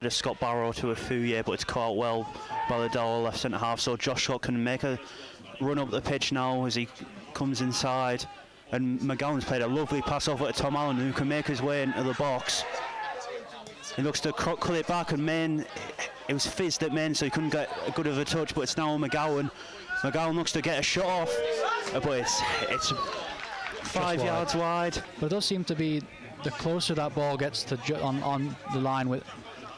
to Scott Barrow to a Fouye, but it's caught well by the Dowell left centre half. So Josh Scott can make a run up the pitch now as he comes inside. And McGowan's played a lovely pass over to Tom Allen, who can make his way into the box. He looks to cut it back, and Main, it was fizzed at Main, so he couldn't get a good of a touch, but it's now McGowan. McGowan looks to get a shot off, but it's 5 yards wide. But it does seem to be, the closer that ball gets to on the line with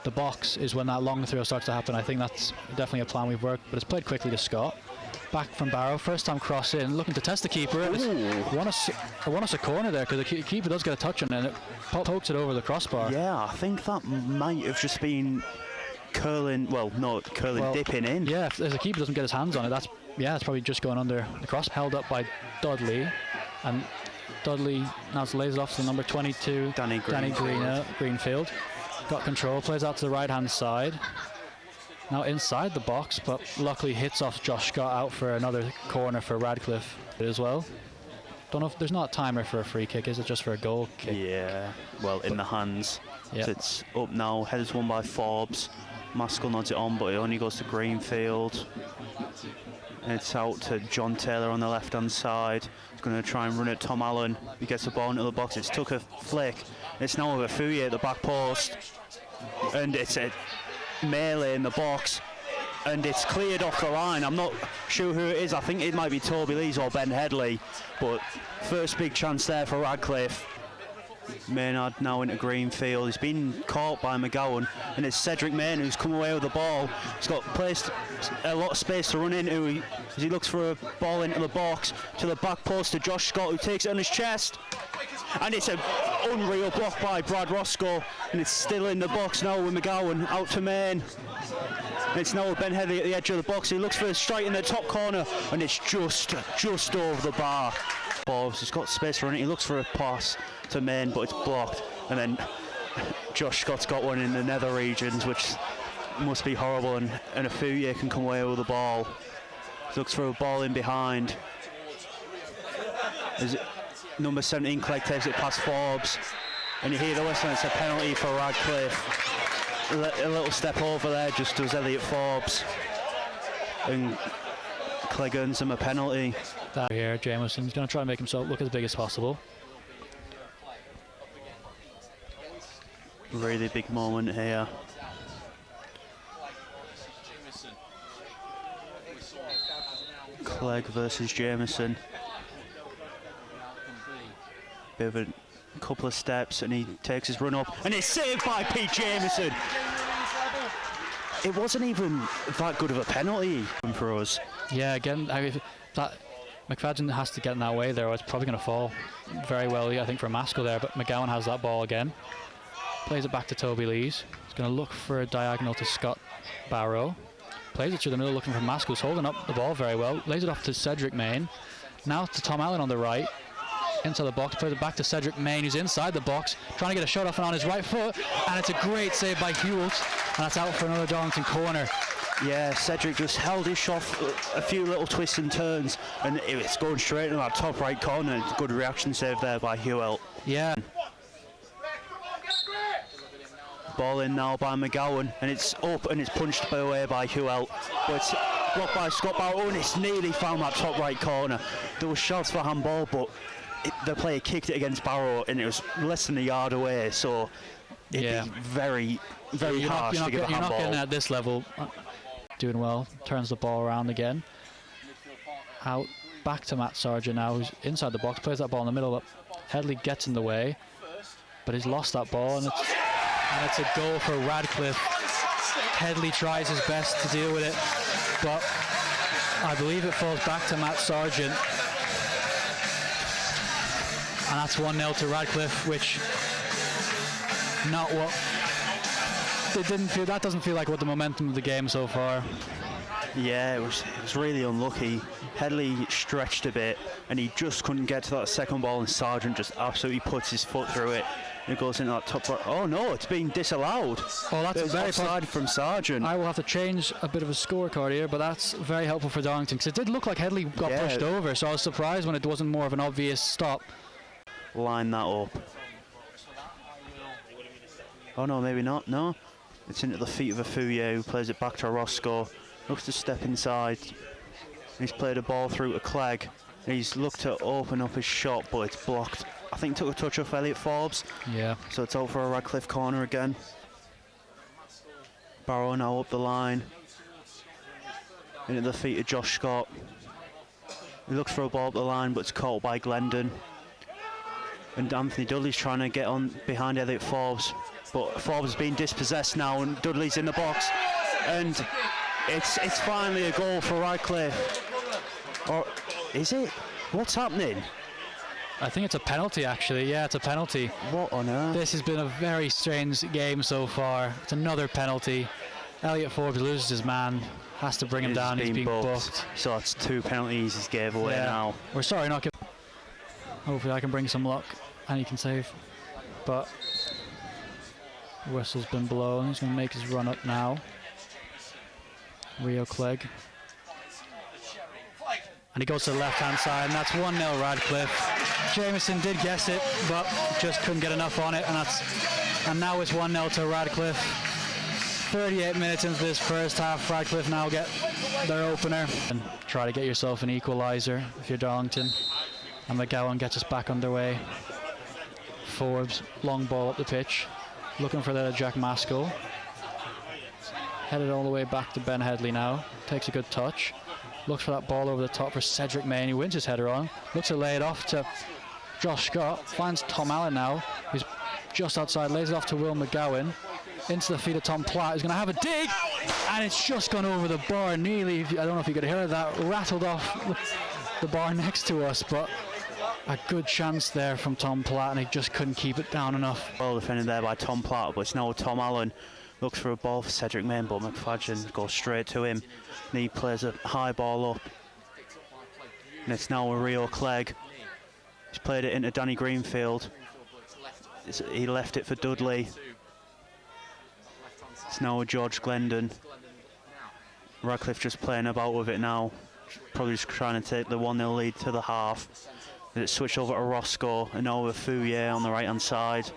the box is when that long throw starts to happen. I think that's definitely a plan we've worked, but it's played quickly to Scott. Back from Barrow, first time cross in, looking to test the keeper. I want us a corner there, because the keeper does get a touch on it, and it pokes it over the crossbar. Yeah, I think that might have just been curling, dipping in. Yeah, if the keeper doesn't get his hands on it, it's probably just going under the cross. Held up by Dudley, and Dudley now lays it off to number 22, Danny Greenfield. Got control, plays out to the right-hand side. Now inside the box, but luckily hits off Josh Scott out for another corner for Radcliffe as well. Don't know if there's not a timer for a free kick, is it just for a goal kick? Yeah, well, in the hands. Yeah. So it's up now, headers won by Forbes. Maskell nods it on, but it only goes to Greenfield. And it's out to John Taylor on the left-hand side. He's going to try and run at Tom Allen. He gets the ball into the box. It's took a flick. It's now with Fouye at the back post. And it's a melee in the box, and it's cleared off the line. I'm not sure who it is. I think it might be Toby Lees or Ben Headley, but first big chance there for Radcliffe. Maynard now into Greenfield. He's been caught by McGowan, and it's Cedric Main who's come away with the ball. He's got placed a lot of space to run into as he looks for a ball into the box to the back post to Josh Scott, who takes it on his chest. And it's an unreal block by Brad Roscoe, and it's still in the box now with McGowan out to Main. It's now with Ben Headley at the edge of the box. He looks for a strike in the top corner, and it's just over the bar. He's got space running. He looks for a pass to Main, but it's blocked. And then Josh Scott's got one in the nether regions, which must be horrible, and a Fouye can come away with the ball. He looks for a ball in behind. Number 17, Clegg, takes it past Forbes, and you hear the whistle. It's a penalty for Radcliffe. A little step over there just does Elliot Forbes, and Clegg earns him a penalty. That here, Jameson's going to try and make himself look as big as possible. Really big moment here. Clegg versus Jameson. Bit of a couple of steps, and he takes his run up, and it's saved by Pete Jameson. It wasn't even that good of a penalty for us. Yeah, again, that McFadden has to get in that way there, or it's probably going to fall very well, I think, for Maskell there, but McGowan has that ball again. Plays it back to Toby Lees. He's going to look for a diagonal to Scott Barrow. Plays it through the middle, looking for Maskell, who's holding up the ball very well. Lays it off to Cedric Main. Now to Tom Allen on the right. Inside the box, plays it back to Cedric Main, who's inside the box, trying to get a shot off and on his right foot, and it's a great save by Hewelt, and that's out for another Darlington corner. Yeah, Cedric just held his shot a few little twists and turns, and it's going straight into that top right corner. Good reaction save there by Hewelt. Yeah. Ball in now by McGowan, and it's up and it's punched away by Hewelt, but it's blocked by Scott Barrow, and it's nearly found that top right corner. There was shouts for handball, but the player kicked it against Barrow, and it was less than a yard away, so it'd be very, very harsh to give a handball. You're not getting at this level. Doing well, turns the ball around again. Out back to Matt Sargent now, who's inside the box, plays that ball in the middle, but Headley gets in the way, but he's lost that ball, and it's a goal for Radcliffe. Headley tries his best to deal with it, but I believe it falls back to Matt Sargent. And that's 1-0 to Radcliffe, which not what it didn't feel. That doesn't feel like what the momentum of the game so far. Yeah, it was really unlucky. Headley stretched a bit, and he just couldn't get to that second ball, and Sargent just absolutely puts his foot through it. And it goes into that top right. Oh no, it's being disallowed. Oh, that's very offside from Sargent. I will have to change a bit of a scorecard here, but that's very helpful for Darlington, because it did look like Headley got pushed over, so I was surprised when it wasn't more of an obvious stop. Line that up. Oh no, maybe not. No. It's into the feet of Afuye, who plays it back to Roscoe. Looks to step inside. He's played a ball through to Clegg. He's looked to open up his shot, but it's blocked. I think took a touch off Elliot Forbes. Yeah. So it's out for a Radcliffe corner again. Barrow now up the line. Into the feet of Josh Scott. He looks for a ball up the line, but it's caught by Glendon. And Anthony Dudley's trying to get on behind Elliot Forbes, but Forbes is being dispossessed now, and Dudley's in the box. And it's finally a goal for Radcliffe. Or is it? What's happening? I think it's a penalty, actually. Yeah, it's a penalty. What on earth? This has been a very strange game so far. It's another penalty. Elliot Forbes loses his man, has to bring him down. He's being booked. So it's 2 penalties he's gave away now. We're sorry, not give. Hopefully I can bring some luck and he can save. But the whistle's been blown. He's going to make his run up now. Rio Clegg. And he goes to the left-hand side, and that's 1-0 Radcliffe. Jameson did guess it, but just couldn't get enough on it, and now it's 1-0 to Radcliffe. 38 minutes into this first half, Radcliffe now get their opener. And try to get yourself an equaliser if you're Darlington. And McGowan gets us back underway. Forbes, long ball up the pitch, looking for the Jack Maskell. Headed all the way back to Ben Headley now. Takes a good touch. Looks for that ball over the top for Cedric Main, who wins his header on. Looks to lay it off to Josh Scott. Finds Tom Allen now, who's just outside. Lays it off to Will McGowan. Into the feet of Tom Platt, who's going to have a dig. And it's just gone over the bar. Nearly, I don't know if you could hear that, rattled off the bar next to us. But a good chance there from Tom Platt, and he just couldn't keep it down enough. Well defended there by Tom Platt, but it's now Tom Allen. Looks for a ball for Cedric Main, but McFadden goes straight to him. And he plays a high ball up. And it's now a Rio Clegg. He's played it into Danny Greenfield. He left it for Dudley. It's now a George Glendon. Radcliffe just playing about with it now. Probably just trying to take the 1-0 lead to the half. And it's switched over to Roscoe, and now with Afuye on the right-hand side.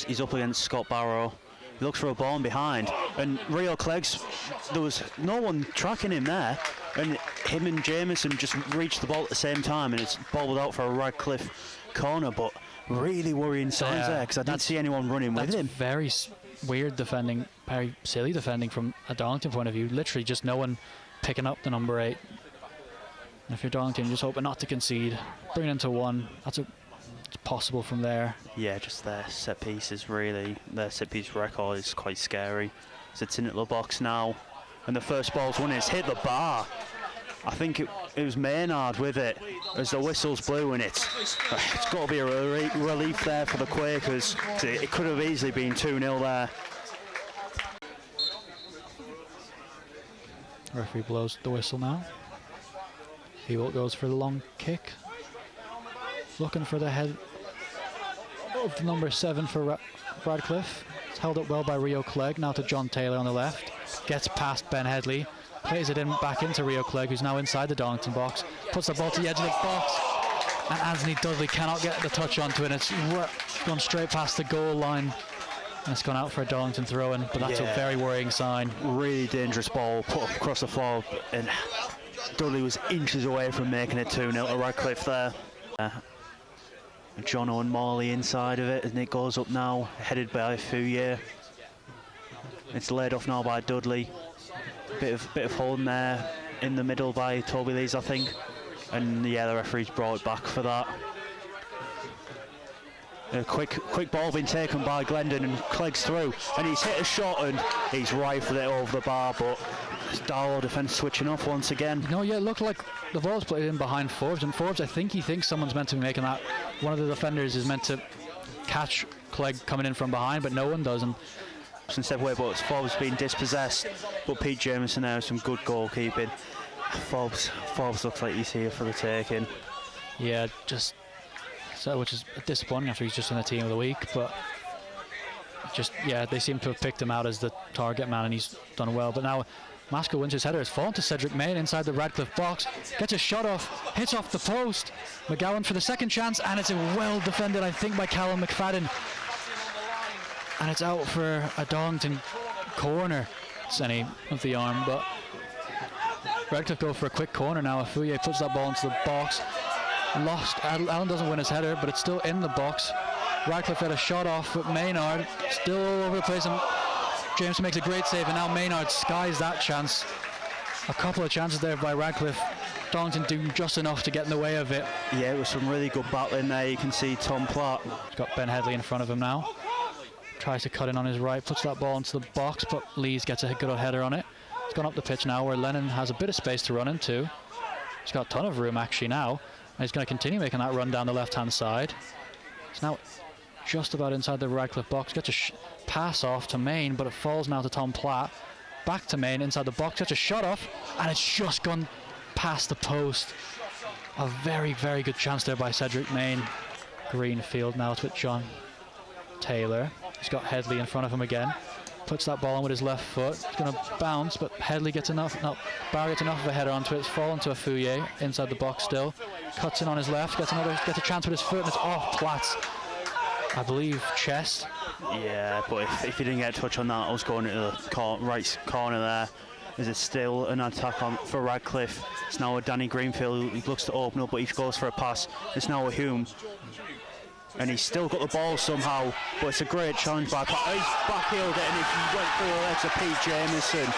He's up against Scott Barrow. He looks for a ball in behind, and Rio Clegg's, there was no one tracking him there, and him and Jameson just reached the ball at the same time, and it's bobbled out for a Radcliffe corner, but really worrying signs there, because I didn't see anyone running with him. Very weird defending, very silly defending from a Darlington point of view. Literally just no one picking up the number 8. And if you're Darlington, you're just hoping not to concede. Bring it into 1. It's possible from there. Yeah, just their set pieces, really. Their set piece record is quite scary. So it's in the box now, and the first ball's won. It's hit the bar. I think it was Maynard with it as the whistles blew, and it's got to be a relief there for the Quakers. It could have easily been 2-0 there. Referee blows the whistle now. Hewitt goes for the long kick. Looking for the head of the number 7 for Radcliffe. It's held up well by Rio Clegg. Now to John Taylor on the left. Gets past Ben Headley. Plays it in back into Rio Clegg, who's now inside the Darlington box. Puts the ball to the edge of the box. And Anthony Dudley cannot get the touch onto it. It's gone straight past the goal line. And it's gone out for a Darlington throw-in, but that's a very worrying sign. Really dangerous ball put across the floor, and Dudley was inches away from making it 2-0 to Radcliffe there. John Owen Morley inside of it, and it goes up now, headed by Afuye. It's laid off now by Dudley. Bit of holding there in the middle by Toby Lees, I think. And yeah, the referee's brought it back for that. A quick ball being taken by Glendon, and Clegg's through, and he's hit a shot and he's rifled it over the bar, but Darlow defence switching off once again. No, yeah, it looked like the ball's played in behind Forbes, and Forbes, I think he thinks someone's meant to be making that. One of the defenders is meant to catch Clegg coming in from behind, but no one does. And step away, but Forbes being dispossessed. But Pete Jameson there with some good goalkeeping. Forbes looks like he's here for the taking. Yeah, just so, which is disappointing after he's just in the team of the week, but just they seem to have picked him out as the target man, and he's done well. But now Maskell wins his header. It's fallen to Cedric Main inside the Radcliffe box. Gets a shot off, hits off the post. McGowan for the second chance, and it's well defended, I think, by Callum McFadden. and it's out for a Darlington corner. It's any of the arm, but Radcliffe go for a quick corner now. Fouye puts that ball into the box. Lost. Allen doesn't win his header, but it's still in the box. Radcliffe had a shot off, but Maynard still all over the place, and James makes a great save, and now Maynard skies that chance. A couple of chances there by Radcliffe. Darlington do just enough to get in the way of it. Yeah, it was some really good battling there. You can see Tom Platt. He's got Ben Headley in front of him now. Tries to cut in on his right, puts that ball into the box, but Lees gets a good old header on it. It's gone up the pitch now where Lennon has a bit of space to run into. He's got a ton of room actually now, and he's going to continue making that run down the left-hand side. It's now just about inside the Radcliffe box. Gets a pass off to Main, but it falls now to Tom Platt. Back to Main inside the box, gets a shot off, and it's just gone past the post. A very, very good chance there by Cedric Main. Greenfield now to it, John Taylor. He's got Headley in front of him again. Puts that ball in with his left foot. It's going to bounce, but Headley gets enough. No, Barrow gets enough of a header onto it. It's fallen to a Fouye inside the box still. Cuts in on his left. Gets a chance with his foot, and it's off Platt's, I believe, chest. Yeah, but if he didn't get a touch on that, I was going into the right corner there. Is it still an attack on for Radcliffe? It's now a Danny Greenfield. He looks to open up, but he goes for a pass. It's now a Hume. And he's still got the ball somehow, but it's a great challenge by Platt. He's backheeled it, and if he went through the legs of Pete Jameson.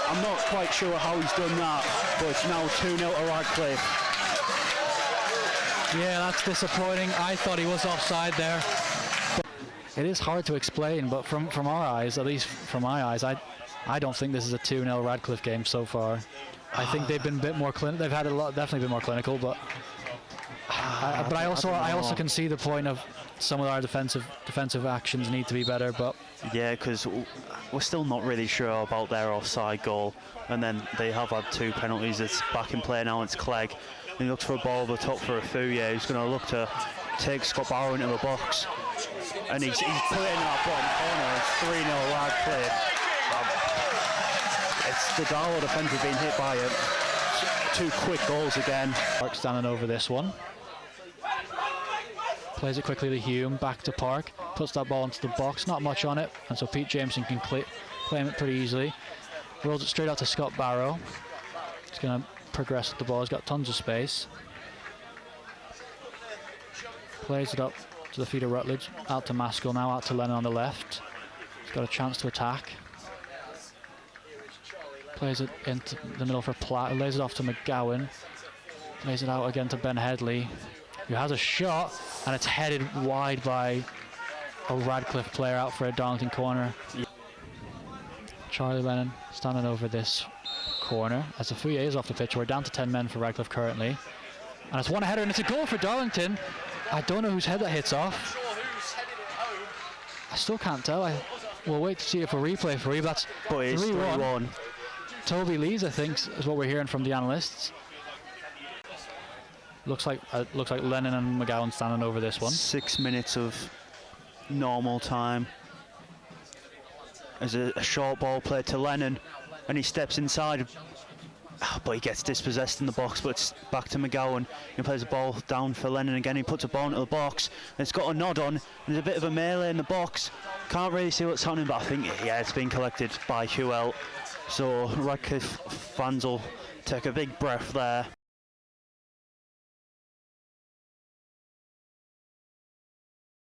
I'm not quite sure how he's done that, but it's now 2-0 to Radcliffe. Yeah, that's disappointing. I thought he was offside there. But it is hard to explain, but from our eyes, at least from my eyes, I don't think this is a 2-0 Radcliffe game so far. I think they've been a bit more clinical. They've had definitely been more clinical, but I also can see the point of some of our defensive actions need to be better. But yeah, because we're still not really sure about their offside goal, and then they have had 2 penalties. It's back in play now. It's Clegg. He looks for a ball over the top for a Fouye. He's going to look to take Scott Barrow into the box, and he's put it in that bottom corner. It's 3-0 Radcliffe. It's the Darlow defender being hit by it. 2 quick goals again. Park standing over this one. Plays it quickly to Hume, back to Park. Puts that ball into the box, not much on it, and so Pete Jameson can claim it pretty easily. Rolls it straight out to Scott Barrow. He's going to progress with the ball. He's got tons of space. Plays it up to the feet of Rutledge. Out to Maskell now, out to Lennon on the left. He's got a chance to attack. Plays it into the middle for Platt. Lays it off to McGowan. Lays it out again to Ben Headley, who has a shot, and it's headed wide by a Radcliffe player out for a Darlington corner. Charlie Lennon standing over this corner as the Fouye is off the pitch. We're down to 10 men for Radcliffe currently. And it's one header, and it's a goal for Darlington. I don't know whose head that hits off. I still can't tell. We'll wait to see if a replay for you. That's 3-1. Toby Lees, I think, is what we're hearing from the analysts. Looks like Lennon and McGowan standing over this one. 6 minutes of normal time. There's a short ball played to Lennon, and he steps inside, but he gets dispossessed in the box. But it's back to McGowan. He plays the ball down for Lennon again. He puts a ball into the box. It's got a nod on. There's a bit of a melee in the box. Can't really see what's happening, but I think, yeah, it's been collected by Hewell. So Radcliffe fans will take a big breath there.